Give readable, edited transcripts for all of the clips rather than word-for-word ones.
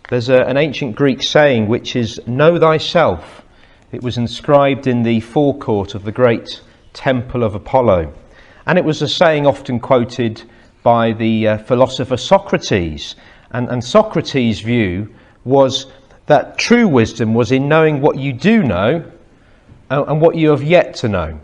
There's an ancient Greek saying which is, "Know thyself." It was inscribed in the forecourt of the great temple of Apollo. And it was a saying often quoted by the philosopher Socrates. And Socrates' view was that true wisdom was in knowing what you do know and what you have yet to know.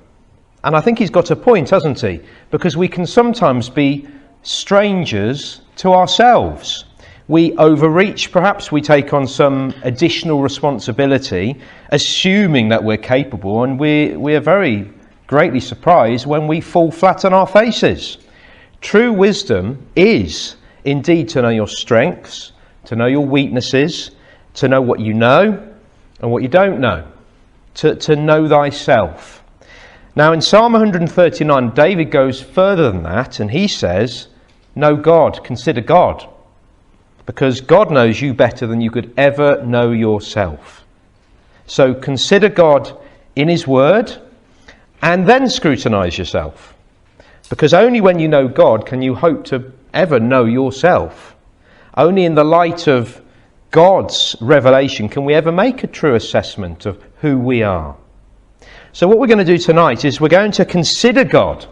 And I think he's got a point, hasn't he? Because we can sometimes be strangers to ourselves. We overreach, perhaps we take on some additional responsibility, assuming that we're capable, and we are very greatly surprised when we fall flat on our faces. True wisdom is indeed to know your strengths, to know your weaknesses, to know what you know and what you don't know, to know thyself. Now in Psalm 139, David goes further than that, and he says, know God, consider God. Because God knows you better than you could ever know yourself. So consider God in his word and then scrutinise yourself. Because only when you know God can you hope to ever know yourself. Only in the light of God's revelation can we ever make a true assessment of who we are. So what we're going to do tonight is we're going to consider God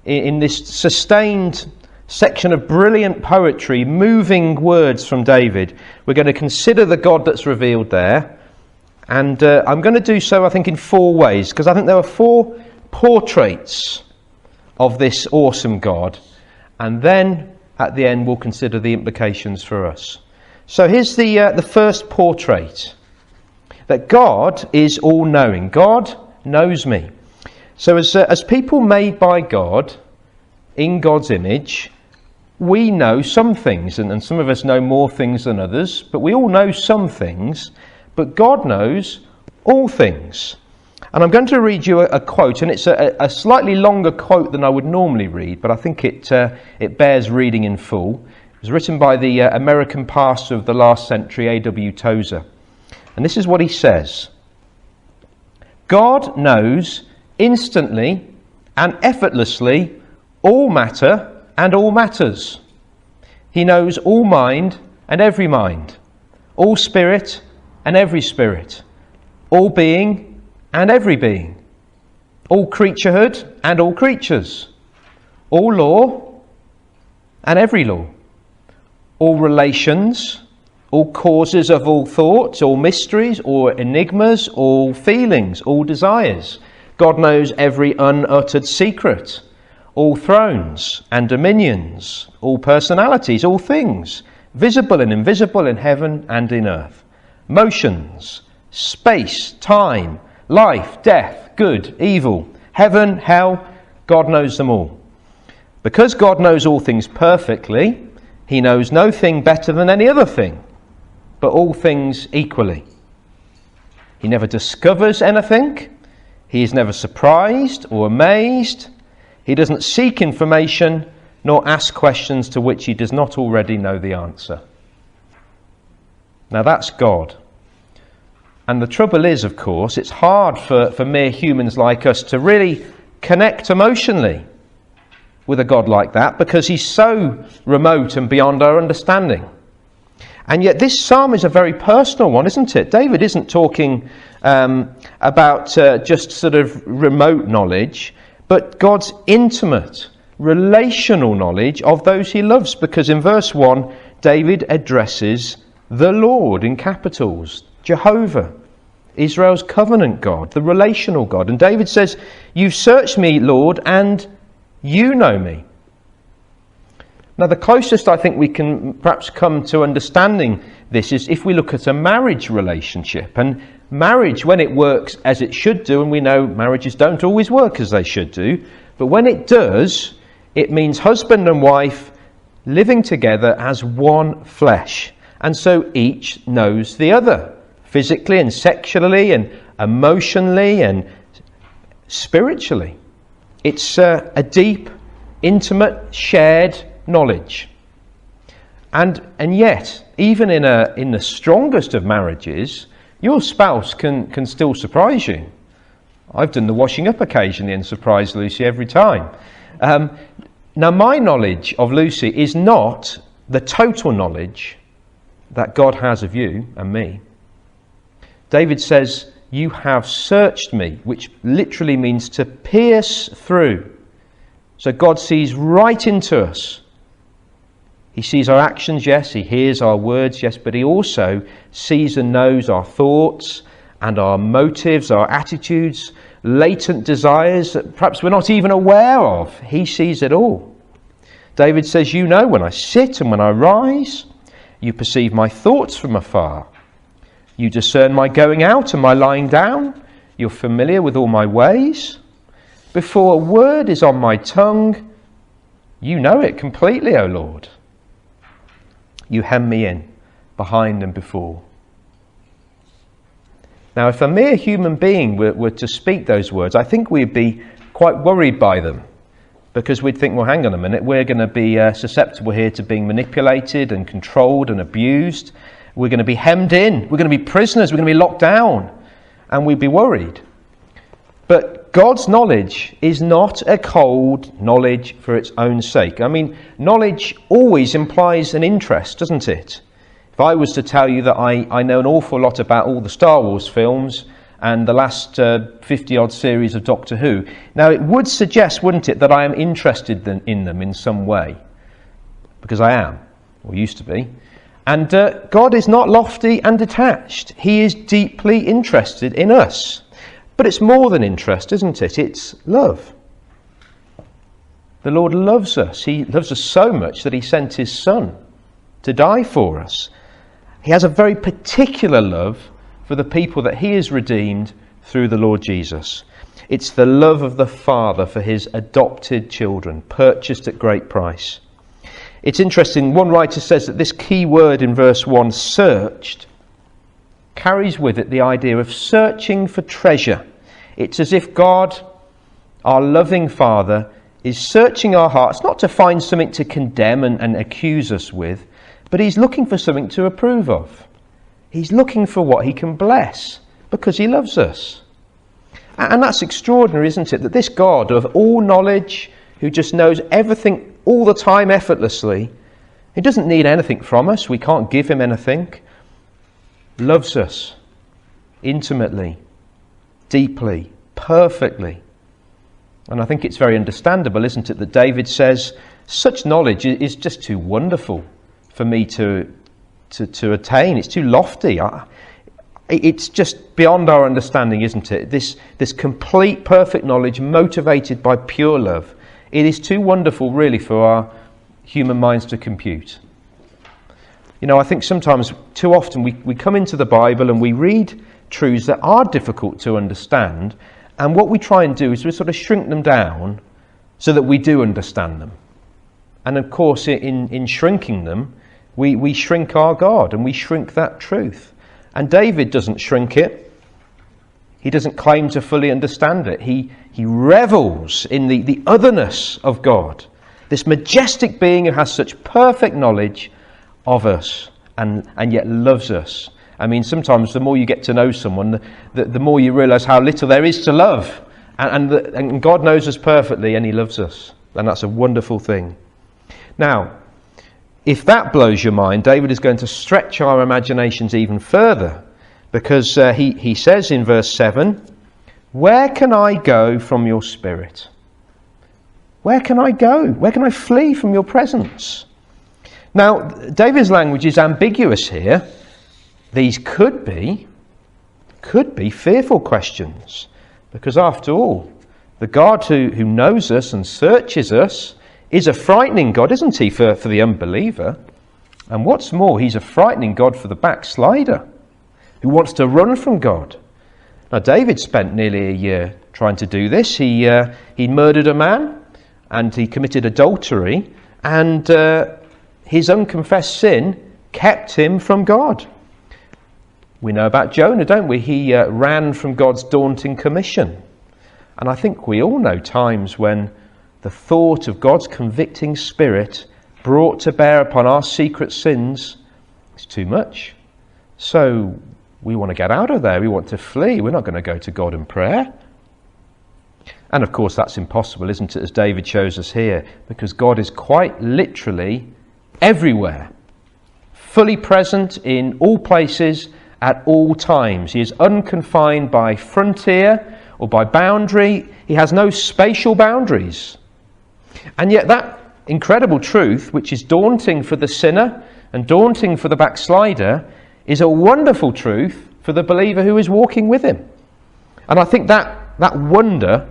in this sustained section of brilliant poetry, moving words from David. We're going to consider the God that's revealed there. And I'm going to do so, I think, in 4 ways, because I think there are 4 portraits of this awesome God. And then, at the end, we'll consider the implications for us. So here's the first portrait. That God is all-knowing. God knows me. So as people made by God, in God's image, we know some things, and some of us know more things than others, but we all know some things, but God knows all things. And I'm going to read you a quote, and it's a slightly longer quote than I would normally read, but I think it bears reading in full. It was written by the American pastor of the last century, A.W. Tozer. And this is what he says. God knows instantly and effortlessly all matter and all matters. He knows all mind and every mind, all spirit and every spirit, all being and every being, all creaturehood and all creatures, all law and every law, all relations, all causes of all thoughts, all mysteries, all enigmas, all feelings, all desires. God knows every unuttered secret, all thrones and dominions, all personalities, all things, visible and invisible in heaven and in earth, motions, space, time, life, death, good, evil, heaven, hell. God knows them all. Because God knows all things perfectly, he knows no thing better than any other thing, but all things equally. He never discovers anything. He is never surprised or amazed. He doesn't seek information nor ask questions to which he does not already know the answer. Now that's God. And the trouble is, of course, it's hard for mere humans like us to really connect emotionally with a God like that, because he's so remote and beyond our understanding. And yet this psalm is a very personal one, isn't it? David isn't talking about just sort of remote knowledge, but God's intimate, relational knowledge of those he loves. Because in verse 1, David addresses the Lord in capitals, Jehovah, Israel's covenant God, the relational God. And David says, you've searched me, Lord, and you know me. Now, the closest I think we can perhaps come to understanding this is if we look at a marriage relationship. And marriage, when it works as it should do, and we know marriages don't always work as they should do, but when it does, it means husband and wife living together as one flesh. And so each knows the other, physically and sexually and emotionally and spiritually. It's a deep, intimate, shared knowledge. And yet, even in the strongest of marriages, your spouse can still surprise you. I've done the washing up occasionally and surprised Lucy every time. Now, my knowledge of Lucy is not the total knowledge that God has of you and me. David says, "You have searched me," which literally means to pierce through. So God sees right into us. He sees our actions, yes. He hears our words, yes. But he also sees and knows our thoughts and our motives, our attitudes, latent desires that perhaps we're not even aware of. He sees it all. David says, "You know when I sit and when I rise. You perceive my thoughts from afar. You discern my going out and my lying down. You're familiar with all my ways. Before a word is on my tongue, you know it completely, O Lord. You hem me in, behind and before." Now, if a mere human being were to speak those words, I think we'd be quite worried by them, because we'd think, well, hang on a minute, we're going to be susceptible here to being manipulated and controlled and abused. We're going to be hemmed in. We're going to be prisoners. We're going to be locked down. And we'd be worried. But God's knowledge is not a cold knowledge for its own sake. I mean, knowledge always implies an interest, doesn't it? If I was to tell you that I know an awful lot about all the Star Wars films and the last 50-odd series of Doctor Who, now it would suggest, wouldn't it, that I am interested in them in some way. Because I am, or used to be. And God is not lofty and detached. He is deeply interested in us. But it's more than interest, isn't it? It's love. The Lord loves us. He loves us so much that he sent his Son to die for us. He has a very particular love for the people that he has redeemed through the Lord Jesus. It's the love of the Father for his adopted children, purchased at great price. It's interesting, one writer says that this key word in verse 1, searched, carries with it the idea of searching for treasure. It's as if God, our loving Father, is searching our hearts, not to find something to condemn and accuse us with, but he's looking for something to approve of. He's looking for what he can bless, because he loves us. And that's extraordinary, isn't it? That this God of all knowledge, who just knows everything all the time effortlessly, he doesn't need anything from us, we can't give him anything, loves us intimately, deeply, perfectly. And I think it's very understandable, isn't it, that David says, such knowledge is just too wonderful for me to attain. It's too lofty. It's just beyond our understanding, isn't it? This complete, perfect knowledge motivated by pure love. It is too wonderful, really, for our human minds to compute. You know, I think sometimes, too often, we come into the Bible and we read truths that are difficult to understand, and what we try and do is we sort of shrink them down so that we do understand them. And of course, in shrinking them, we shrink our God and we shrink that truth. And David doesn't shrink it. He doesn't claim to fully understand it. He revels in the otherness of God, this majestic being who has such perfect knowledge of us and yet loves us. I mean, sometimes the more you get to know someone, the more you realise how little there is to love. And God knows us perfectly and he loves us. And that's a wonderful thing. Now, if that blows your mind, David is going to stretch our imaginations even further, because he says in verse 7, "Where can I go from your spirit? Where can I go? Where can I flee from your presence?" Now, David's language is ambiguous here. These could be fearful questions, because after all, the God who knows us and searches us is a frightening God, isn't he, for the unbeliever? And what's more, he's a frightening God for the backslider who wants to run from God. Now, David spent nearly a year trying to do this. He murdered a man and he committed adultery, and his unconfessed sin kept him from God. We know about Jonah, don't we? He ran from God's daunting commission. And I think we all know times when the thought of God's convicting spirit brought to bear upon our secret sins is too much. So we want to get out of there. We want to flee. We're not going to go to God in prayer. And of course that's impossible, isn't it, as David shows us here, because God is quite literally everywhere, fully present in all places at all times. He is unconfined by frontier or by boundary. He has no spatial boundaries. And yet that incredible truth, which is daunting for the sinner and daunting for the backslider, is a wonderful truth for the believer who is walking with him. And I think that wonder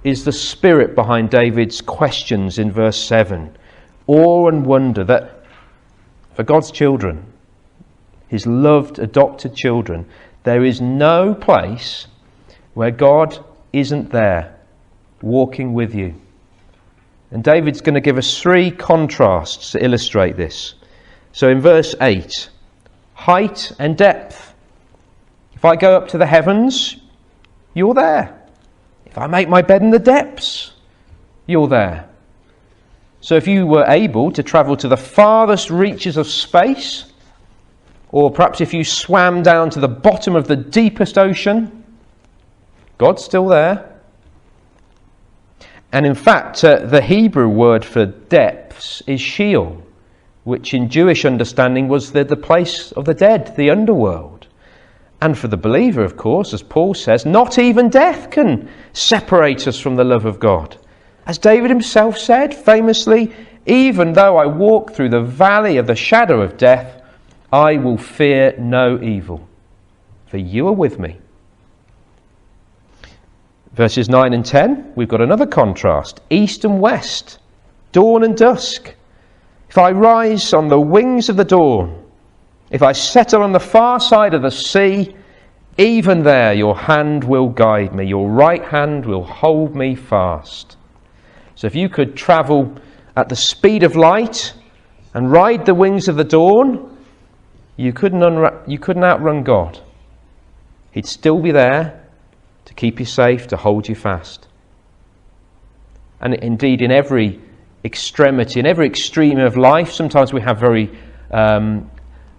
is the spirit behind David's questions in verse 7. Awe and wonder that for God's children, his loved, adopted children, there is no place where God isn't there, walking with you. And David's going to give us 3 contrasts to illustrate this. So in verse 8, height and depth. If I go up to the heavens, you're there. If I make my bed in the depths, you're there. So if you were able to travel to the farthest reaches of space, or perhaps if you swam down to the bottom of the deepest ocean, God's still there. And in fact, the Hebrew word for depths is Sheol, which in Jewish understanding was the place of the dead, the underworld. And for the believer, of course, as Paul says, not even death can separate us from the love of God. As David himself said famously, even though I walk through the valley of the shadow of death, I will fear no evil, for you are with me. Verses 9 and 10, we've got another contrast. East and west, dawn and dusk. If I rise on the wings of the dawn, if I settle on the far side of the sea, even there your hand will guide me, your right hand will hold me fast. So if you could travel at the speed of light and ride the wings of the dawn, you couldn't outrun God. He'd still be there to keep you safe, to hold you fast. And indeed, in every extremity, in every extreme of life, sometimes we have very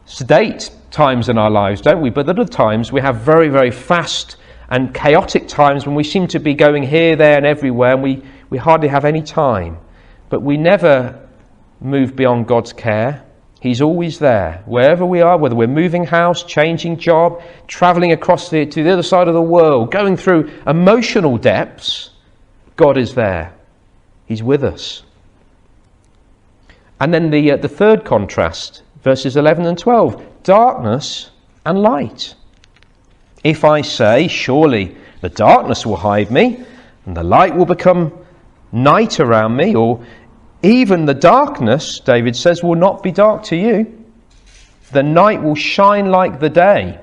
sedate times in our lives, don't we? But at other times we have very, very fast and chaotic times when we seem to be going here, there and everywhere, and we hardly have any time. But we never move beyond God's care. He's always there, wherever we are, whether we're moving house, changing job, travelling across to the other side of the world, going through emotional depths, God is there. He's with us. And then the third contrast, verses 11 and 12, darkness and light. If I say, surely the darkness will hide me, and the light will become night around me, or even the darkness, David says, will not be dark to you. The night will shine like the day,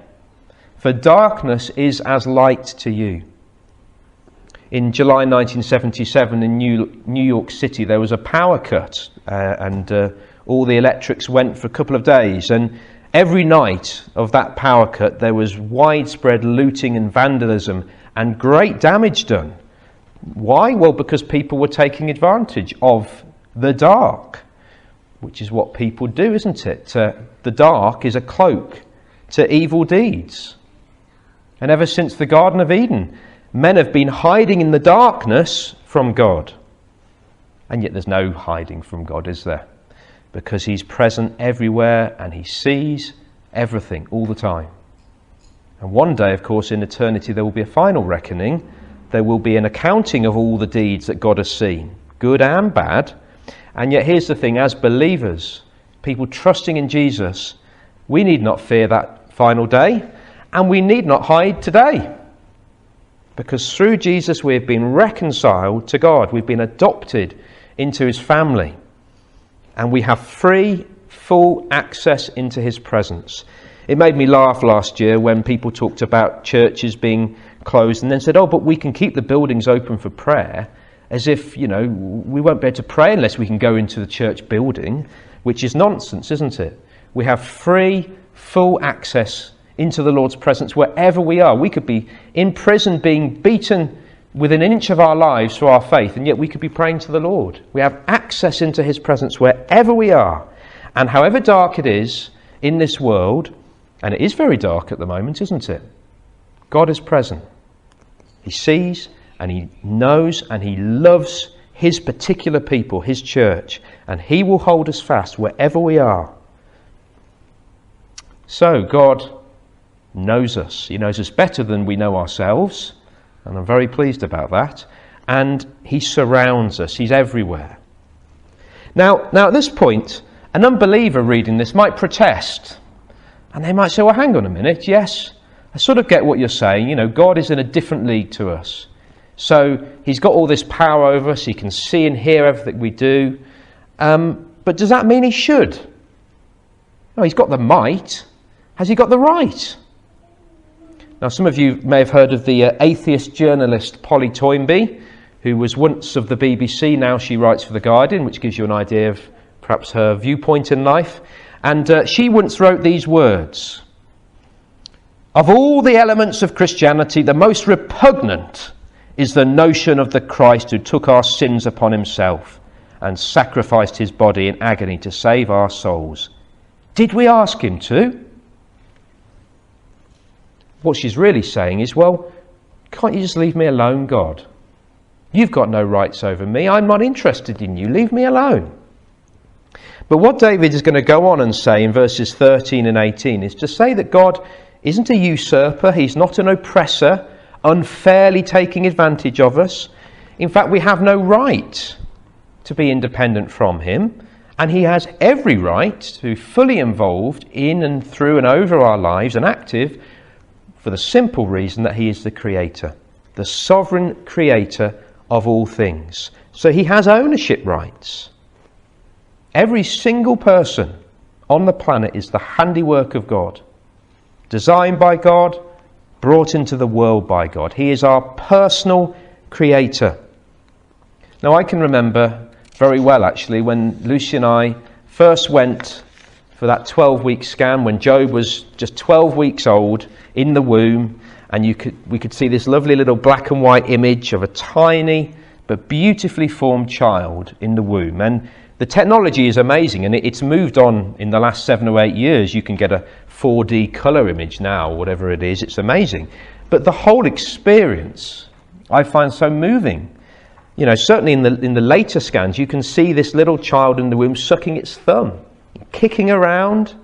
for darkness is as light to you. In July 1977 in New York City, there was a power cut, and all the electrics went for a couple of days. And every night of that power cut, there was widespread looting and vandalism and great damage done. Why? Well, because people were taking advantage of the dark, which is what people do, isn't it? The dark is a cloak to evil deeds. And ever since the Garden of Eden, men have been hiding in the darkness from God. And yet there's no hiding from God, is there? Because he's present everywhere and he sees everything all the time. And one day, of course, in eternity, there will be a final reckoning. There will be an accounting of all the deeds that God has seen, good and bad. And yet here's the thing, as believers, people trusting in Jesus, we need not fear that final day, and we need not hide today. Because through Jesus we have been reconciled to God. We've been adopted into his family. And we have free, full access into his presence. It made me laugh last year when people talked about churches being closed and then said, oh, but we can keep the buildings open for prayer. As if, we won't be able to pray unless we can go into the church building, which is nonsense, isn't it? We have free, full access into the Lord's presence wherever we are. We could be in prison being beaten within an inch of our lives for our faith, and yet we could be praying to the Lord. We have access into his presence wherever we are. And however dark it is in this world, and it is very dark at the moment, isn't it? God is present. He sees and he knows and he loves his particular people, his church, and he will hold us fast wherever we are. So God knows us. He knows us better than we know ourselves, and I'm very pleased about that. And he surrounds us. He's everywhere. Now at this point, an unbeliever reading this might protest. And they might say, well, hang on a minute. Yes, I sort of get what you're saying. You know, God is in a different league to us. So he's got all this power over us. He can see and hear everything we do. But does that mean he should? No, he's got the might. Has he got the right? Now, some of you may have heard of the atheist journalist Polly Toynbee, who was once of the BBC. Now she writes for The Guardian, which gives you an idea of perhaps her viewpoint in life. And she once wrote these words: "Of all the elements of Christianity, the most repugnant is the notion of the Christ who took our sins upon himself and sacrificed his body in agony to save our souls. Did we ask him to?" What she's really saying is, well, can't you just leave me alone, God? You've got no rights over me. I'm not interested in you. Leave me alone. But what David is going to go on and say in verses 13 and 18 is to say that God isn't a usurper. He's not an oppressor, unfairly taking advantage of us. In fact, we have no right to be independent from him, and he has every right to be fully involved in and through and over our lives and active, for the simple reason that he is the creator, the sovereign creator of all things. So he has ownership rights. Every single person on the planet is the handiwork of God, designed by God, brought into the world by God. He is our personal creator. Now, I can remember very well, actually, when Lucy and I first went for that 12-week scan, when Job was just 12 weeks old in the womb, and we could see this lovely little black and white image of a tiny but beautifully formed child in the womb. And the technology is amazing, and it's moved on in the last 7 or 8 years. You can get a 4D colour image now, or whatever it is. It's amazing. But the whole experience I find so moving. You know, certainly in the later scans, you can see this little child in the womb sucking its thumb, kicking around.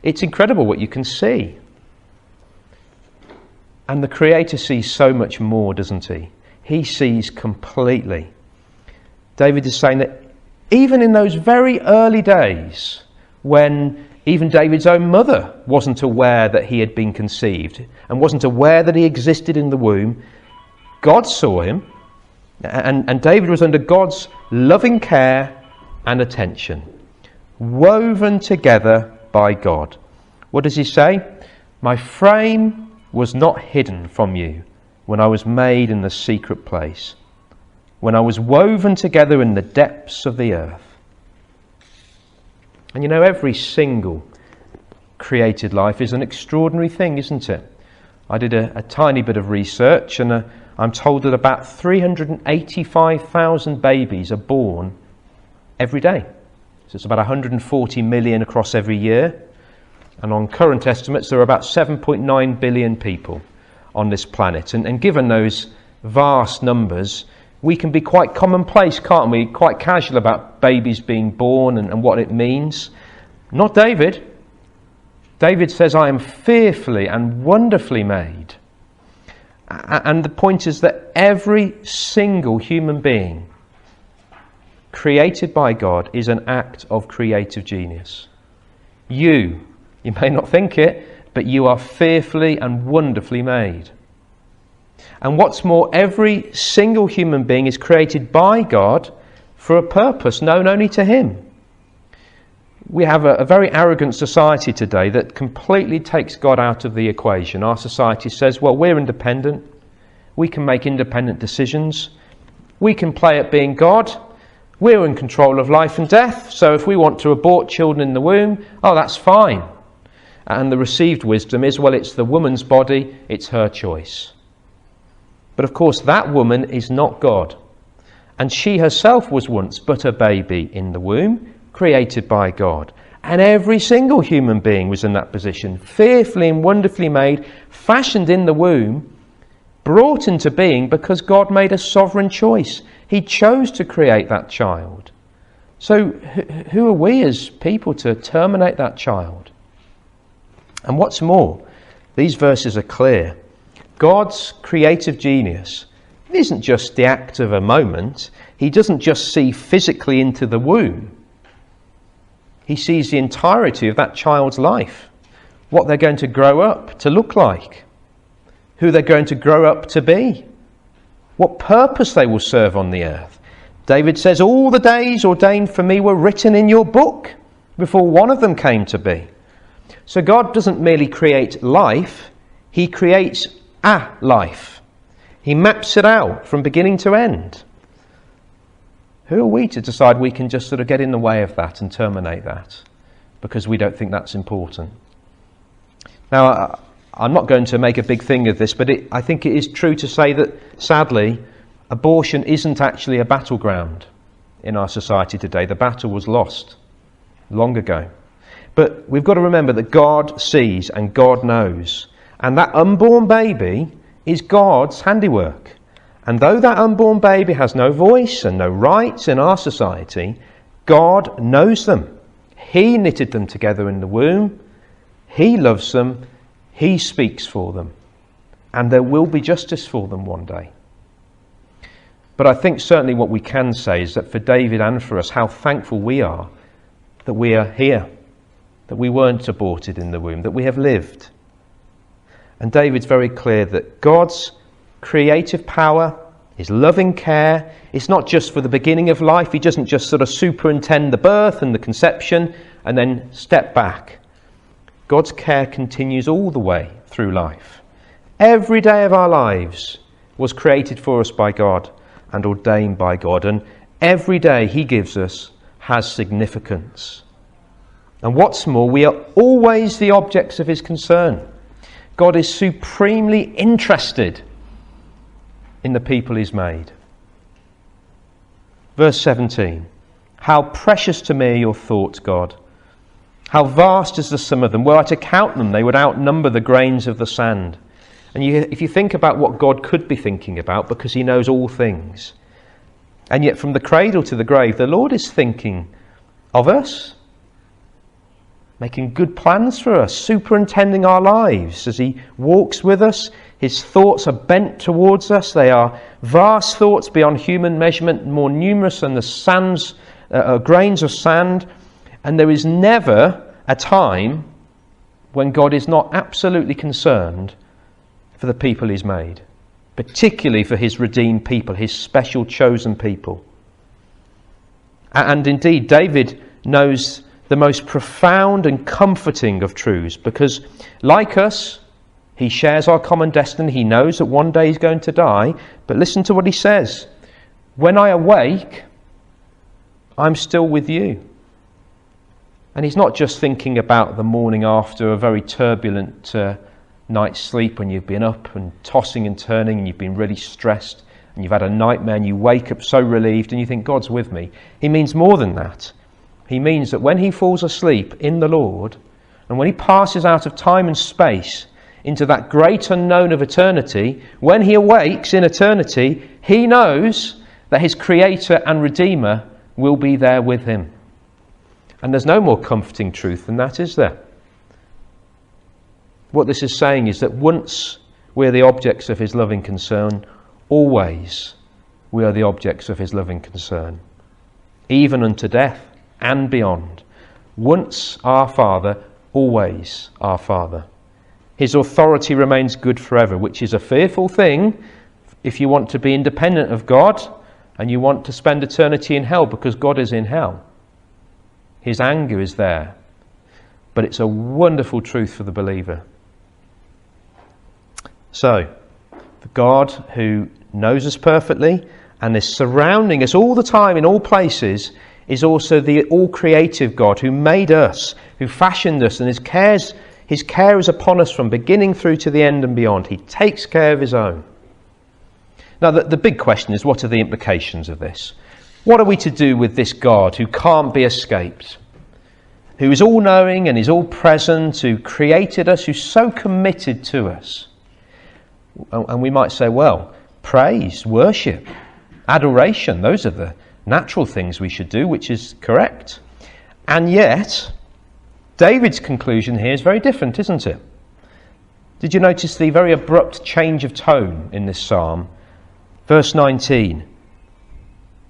It's incredible what you can see. And the Creator sees so much more, doesn't he? He sees completely. David is saying that even in those very early days, when even David's own mother wasn't aware that he had been conceived and wasn't aware that he existed in the womb, God saw him, and David was under God's loving care and attention, woven together by God. What does he say? "My frame was not hidden from you when I was made in the secret place, when I was woven together in the depths of the earth." And you know, every single created life is an extraordinary thing, isn't it? I did a tiny bit of research, and I'm told that about 385,000 babies are born every day. So it's about 140 million across every year. And on current estimates, there are about 7.9 billion people on this planet. And given those vast numbers, we can be quite commonplace, can't we? Quite casual about babies being born and what it means. Not David. David says, "I am fearfully and wonderfully made." And the point is that every single human being created by God is an act of creative genius. You may not think it, but you are fearfully and wonderfully made. And what's more, every single human being is created by God for a purpose known only to him. We have a very arrogant society today that completely takes God out of the equation. Our society says, well, we're independent. We can make independent decisions. We can play at being God. We're in control of life and death. So if we want to abort children in the womb, oh, that's fine. And the received wisdom is, well, it's the woman's body, it's her choice. But of course, that woman is not God. And she herself was once but a baby in the womb, created by God. And every single human being was in that position, fearfully and wonderfully made, fashioned in the womb, brought into being because God made a sovereign choice. He chose to create that child. So who are we as people to terminate that child? And what's more, these verses are clear. God's creative genius isn't just the act of a moment. He doesn't just see physically into the womb. He sees the entirety of that child's life, what they're going to grow up to look like, who they're going to grow up to be, what purpose they will serve on the earth. David says, all the days ordained for me were written in your book before one of them came to be. So God doesn't merely create life, he creates a life. He maps it out from beginning to end. Who are we to decide we can just sort of get in the way of that and terminate that because we don't think that's important? Now, I'm not going to make a big thing of this, but I think it is true to say that, sadly, abortion isn't actually a battleground in our society today. The battle was lost long ago. But we've got to remember that God sees and God knows. And that unborn baby is God's handiwork. And though that unborn baby has no voice and no rights in our society, God knows them. He knitted them together in the womb. He loves them. He speaks for them. And there will be justice for them one day. But I think certainly what we can say is that for David and for us, how thankful we are that we are here, that we weren't aborted in the womb, that we have lived. And David's very clear that God's creative power, his loving care, it's not just for the beginning of life. He doesn't just sort of superintend the birth and the conception and then step back. God's care continues all the way through life. Every day of our lives was created for us by God and ordained by God. And every day he gives us has significance. And what's more, we are always the objects of his concern. God is supremely interested in the people he's made. Verse 17. How precious to me are your thoughts, God. How vast is the sum of them. Were I to count them, they would outnumber the grains of the sand. And if you think about what God could be thinking about, because he knows all things, and yet from the cradle to the grave, the Lord is thinking of us, making good plans for us, superintending our lives as he walks with us. His thoughts are bent towards us. They are vast thoughts beyond human measurement, more numerous than the grains of sand. And there is never a time when God is not absolutely concerned for the people he's made, particularly for his redeemed people, his special chosen people. And indeed, David knows the most profound and comforting of truths because, like us, he shares our common destiny. He knows that one day he's going to die. But listen to what he says. When I awake, I'm still with you. And he's not just thinking about the morning after a very turbulent night's sleep when you've been up and tossing and turning and you've been really stressed and you've had a nightmare and you wake up so relieved and you think, God's with me. He means more than that. He means that when he falls asleep in the Lord and when he passes out of time and space into that great unknown of eternity, when he awakes in eternity, he knows that his Creator and Redeemer will be there with him. And there's no more comforting truth than that, is there? What this is saying is that once we're the objects of his loving concern, always we are the objects of his loving concern, even unto death and beyond. Once our Father, always our Father. His authority remains good forever, which is a fearful thing if you want to be independent of God and you want to spend eternity in hell, because God is in hell. His anger is there. But it's a wonderful truth for the believer. So, the God who knows us perfectly and is surrounding us all the time in all places is also the all-creative God who made us, who fashioned us, and his care is upon us from beginning through to the end and beyond. He takes care of his own. Now, the big question is, what are the implications of this? What are we to do with this God who can't be escaped, who is all-knowing and is all-present, who created us, who's so committed to us? And we might say, well, praise, worship, adoration, those are the natural things we should do, which is correct. And yet, David's conclusion here is very different, isn't it? Did you notice the very abrupt change of tone in this psalm? Verse 19.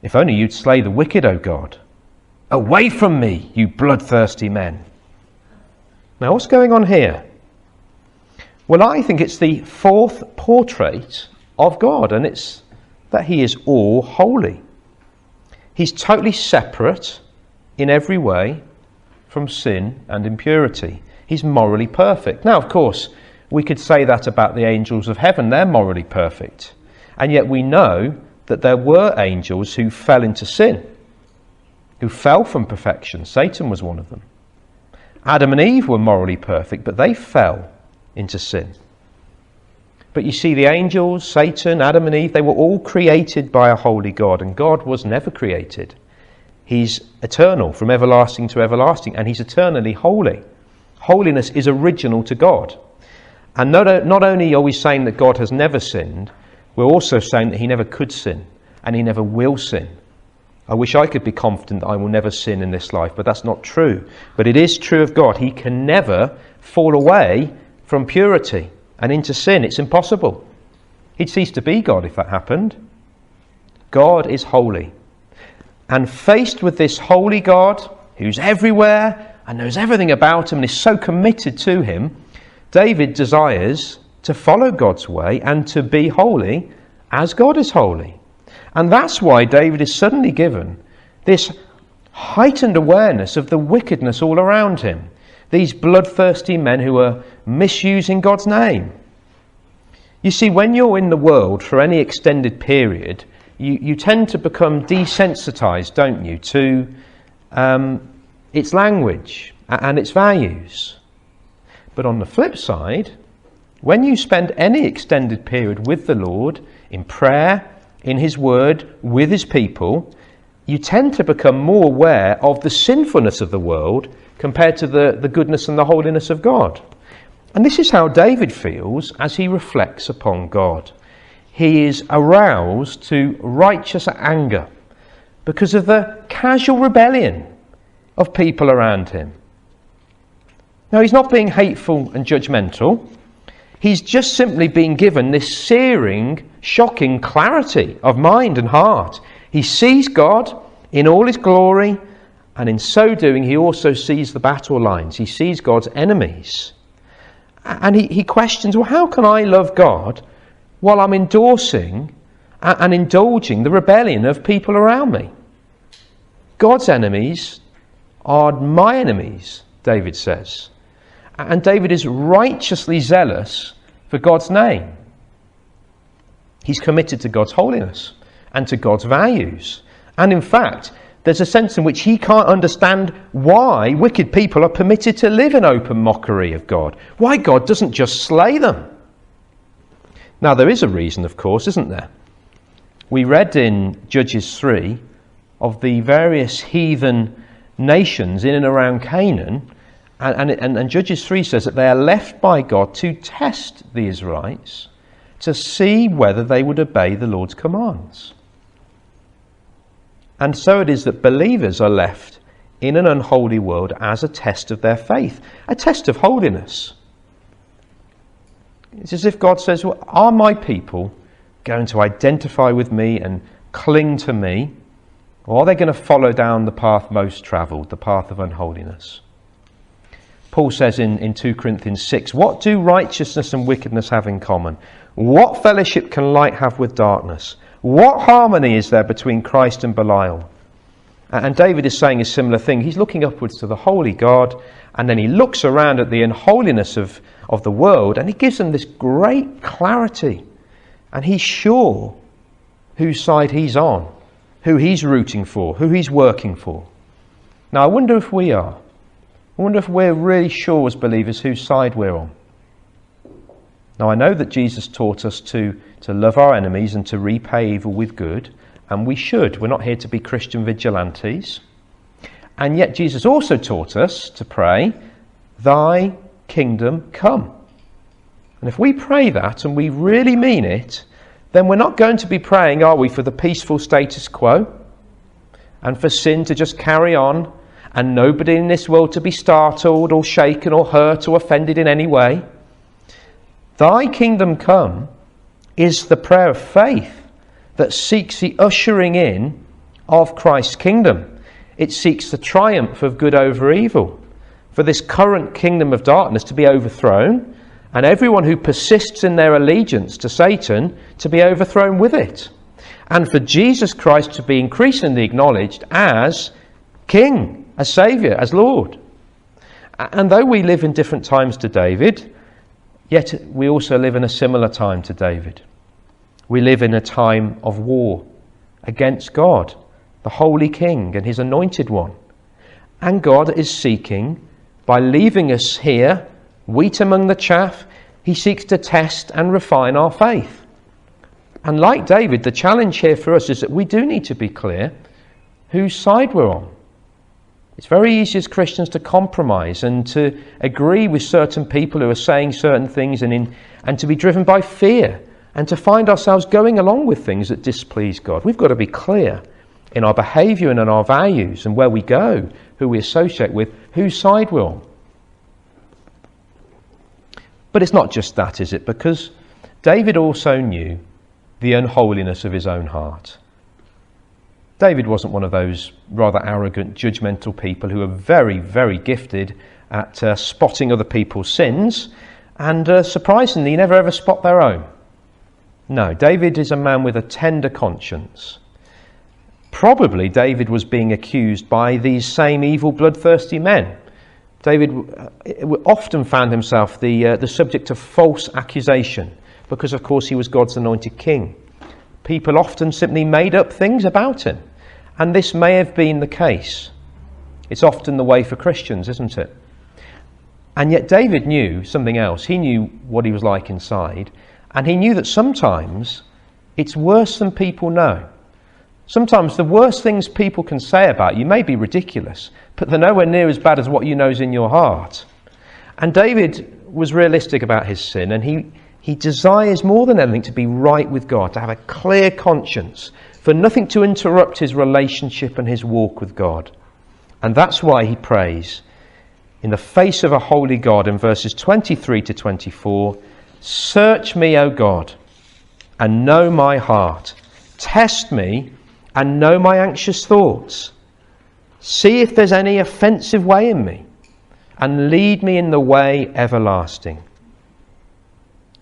If only you'd slay the wicked, O God. Away from me, you bloodthirsty men. Now, what's going on here? Well, I think it's the fourth portrait of God, and it's that he is all holy. He's totally separate in every way from sin and impurity. He's morally perfect. Now, of course, we could say that about the angels of heaven. They're morally perfect. And yet we know that there were angels who fell into sin, who fell from perfection. Satan was one of them. Adam and Eve were morally perfect, but they fell into sin. But you see, the angels, Satan, Adam and Eve, they were all created by a holy God, and God was never created. He's eternal, from everlasting to everlasting, and he's eternally holy. Holiness is original to God. And not only are we saying that God has never sinned, we're also saying that he never could sin, and he never will sin. I wish I could be confident that I will never sin in this life, but that's not true. But it is true of God. He can never fall away from purity and into sin. It's impossible. He'd cease to be God if that happened. God is holy. And faced with this holy God, who's everywhere and knows everything about him and is so committed to him, David desires to follow God's way and to be holy as God is holy. And that's why David is suddenly given this heightened awareness of the wickedness all around him. These bloodthirsty men who are misusing God's name. You see, when you're in the world for any extended period, you tend to become desensitized, don't you, to its language and its values. But on the flip side, when you spend any extended period with the Lord, in prayer, in his word, with his people, you tend to become more aware of the sinfulness of the world compared to the goodness and the holiness of God. And this is how David feels as he reflects upon God. He is aroused to righteous anger because of the casual rebellion of people around him. Now, he's not being hateful and judgmental. He's just simply being given this searing, shocking clarity of mind and heart. He sees God in all his glory, and in so doing, he also sees the battle lines. He sees God's enemies. And he questions, well, how can I love God while I'm endorsing and indulging the rebellion of people around me? God's enemies are my enemies, David says. And David is righteously zealous for God's name. He's committed to God's holiness and to God's values. And in fact, there's a sense in which he can't understand why wicked people are permitted to live in open mockery of God. Why God doesn't just slay them. Now, there is a reason, of course, isn't there? We read in Judges 3 of the various heathen nations in and around Canaan, and Judges 3 says that they are left by God to test the Israelites to see whether they would obey the Lord's commands. And so it is that believers are left in an unholy world as a test of their faith, a test of holiness. It's as if God says, well, are my people going to identify with me and cling to me, or are they going to follow down the path most travelled, the path of unholiness? Paul says in 2 Corinthians 6, what do righteousness and wickedness have in common? What fellowship can light have with darkness? What harmony is there between Christ and Belial? And David is saying a similar thing. He's looking upwards to the holy God, and then he looks around at the unholiness of the world, and he gives them this great clarity. And he's sure whose side he's on, who he's rooting for, who he's working for. Now, I wonder if we are. I wonder if we're really sure as believers whose side we're on. Now, I know that Jesus taught us to love our enemies and to repay evil with good, and we should. We're not here to be Christian vigilantes. And yet Jesus also taught us to pray, thy kingdom come. And if we pray that and we really mean it, then we're not going to be praying, are we, for the peaceful status quo and for sin to just carry on and nobody in this world to be startled or shaken or hurt or offended in any way. Thy kingdom come is the prayer of faith that seeks the ushering in of Christ's kingdom. It seeks the triumph of good over evil, for this current kingdom of darkness to be overthrown, and everyone who persists in their allegiance to Satan to be overthrown with it, and for Jesus Christ to be increasingly acknowledged as King, as Saviour, as Lord. And though we live in different times to David, yet we also live in a similar time to David. We live in a time of war against God, the Holy King and his anointed one. And God is seeking, by leaving us here, wheat among the chaff, he seeks to test and refine our faith. And like David, the challenge here for us is that we do need to be clear whose side we're on. It's very easy as Christians to compromise and to agree with certain people who are saying certain things and to be driven by fear and to find ourselves going along with things that displease God. We've got to be clear in our behaviour and in our values and where we go, who we associate with, whose side we're on. But it's not just that, is it? Because David also knew the unholiness of his own heart. David wasn't one of those rather arrogant, judgmental people who are very, very gifted at spotting other people's sins, and surprisingly never ever spot their own. No, David is a man with a tender conscience. Probably David was being accused by these same evil, bloodthirsty men. David often found himself the subject of false accusation because, of course, he was God's anointed king. People often simply made up things about him, and this may have been the case. It's often the way for Christians, isn't it? And yet David knew something else. He knew what he was like inside, and he knew that sometimes it's worse than people know. Sometimes the worst things people can say about you may be ridiculous, but they're nowhere near as bad as what you know is in your heart. And David was realistic about his sin, and he desires more than anything to be right with God, to have a clear conscience, for nothing to interrupt his relationship and his walk with God. And that's why he prays in the face of a holy God in verses 23 to 24, "Search me, O God, and know my heart. Test me and know my anxious thoughts. See if there's any offensive way in me, and lead me in the way everlasting."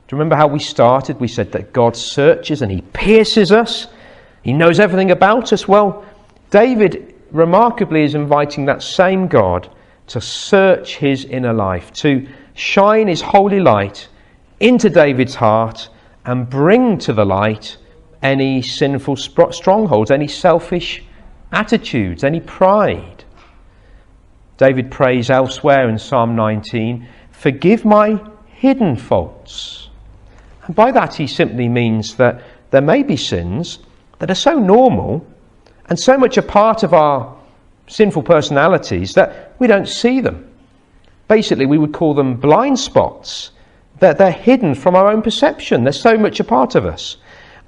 Do you remember how we started? We said that God searches and he pierces us. He knows everything about us. Well, David remarkably is inviting that same God to search his inner life, to shine his holy light into David's heart and bring to the light any sinful strongholds, any selfish attitudes, any pride. David prays elsewhere in Psalm 19, "Forgive my hidden faults." And by that he simply means that there may be sins that are so normal and so much a part of our sinful personalities that we don't see them. Basically, we would call them blind spots, that they're hidden from our own perception. They're so much a part of us.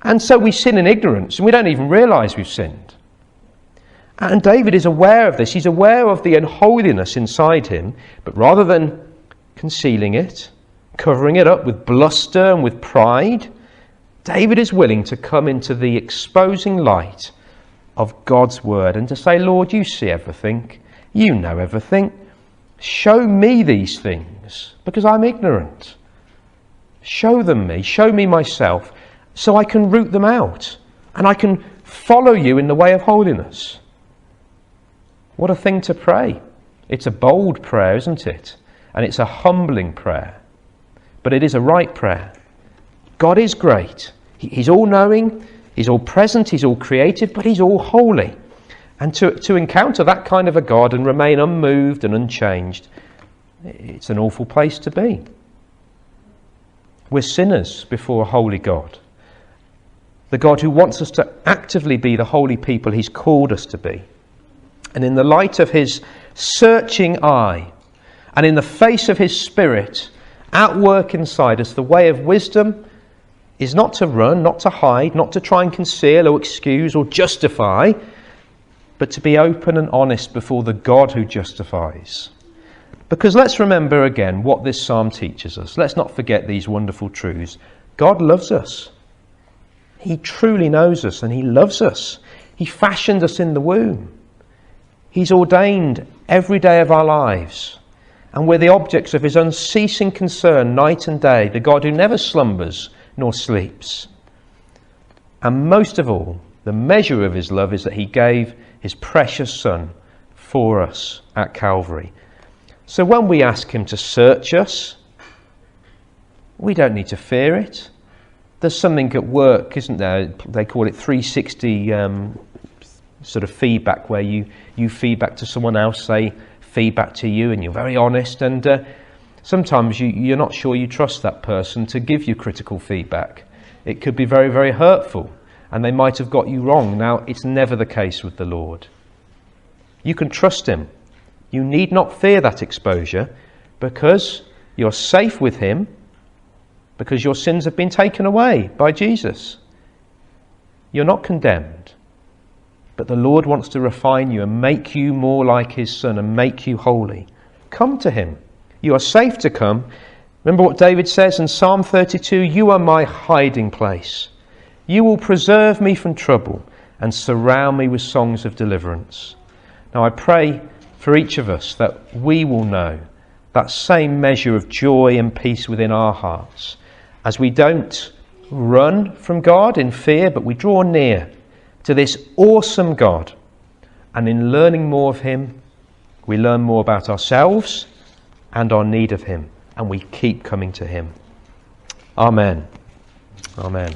And so we sin in ignorance and we don't even realise we've sinned. And David is aware of this. He's aware of the unholiness inside him, but rather than concealing it, covering it up with bluster and with pride, David is willing to come into the exposing light of God's word and to say, "Lord, you see everything. You know everything. Show me these things because I'm ignorant. Show them me. Show me myself so I can root them out and I can follow you in the way of holiness." What a thing to pray. It's a bold prayer, isn't it? And it's a humbling prayer. But it is a right prayer. God is great. He's all-knowing, he's all-present, he's all-creative, but he's all-holy. And to encounter that kind of a God and remain unmoved and unchanged, it's an awful place to be. We're sinners before a holy God. The God who wants us to actively be the holy people he's called us to be. And in the light of his searching eye, and in the face of his Spirit, at work inside us, the way of wisdom is not to run, not to hide, not to try and conceal or excuse or justify, but to be open and honest before the God who justifies. Because let's remember again what this psalm teaches us. Let's not forget these wonderful truths. God loves us. He truly knows us and he loves us. He fashioned us in the womb. He's ordained every day of our lives. And we're the objects of his unceasing concern night and day, the God who never slumbers nor sleeps. And most of all, the measure of his love is that he gave his precious Son for us at Calvary. So when we ask him to search us, we don't need to fear it. There's something at work, isn't there? They call it 360 sort of feedback, where you feedback to someone else, they feedback to you, and you're very honest. And sometimes you're not sure you trust that person to give you critical feedback. It could be very, very hurtful, and they might have got you wrong. Now, it's never the case with the Lord. You can trust him. You need not fear that exposure, because you're safe with him, because your sins have been taken away by Jesus. You're not condemned, but the Lord wants to refine you and make you more like his Son and make you holy. Come to him. You are safe to come. Remember what David says in Psalm 32, "You are my hiding place. You will preserve me from trouble and surround me with songs of deliverance." Now I pray for each of us that we will know that same measure of joy and peace within our hearts, as we don't run from God in fear, but we draw near to this awesome God. And in learning more of him, we learn more about ourselves and our need of him, and we keep coming to him. Amen. Amen.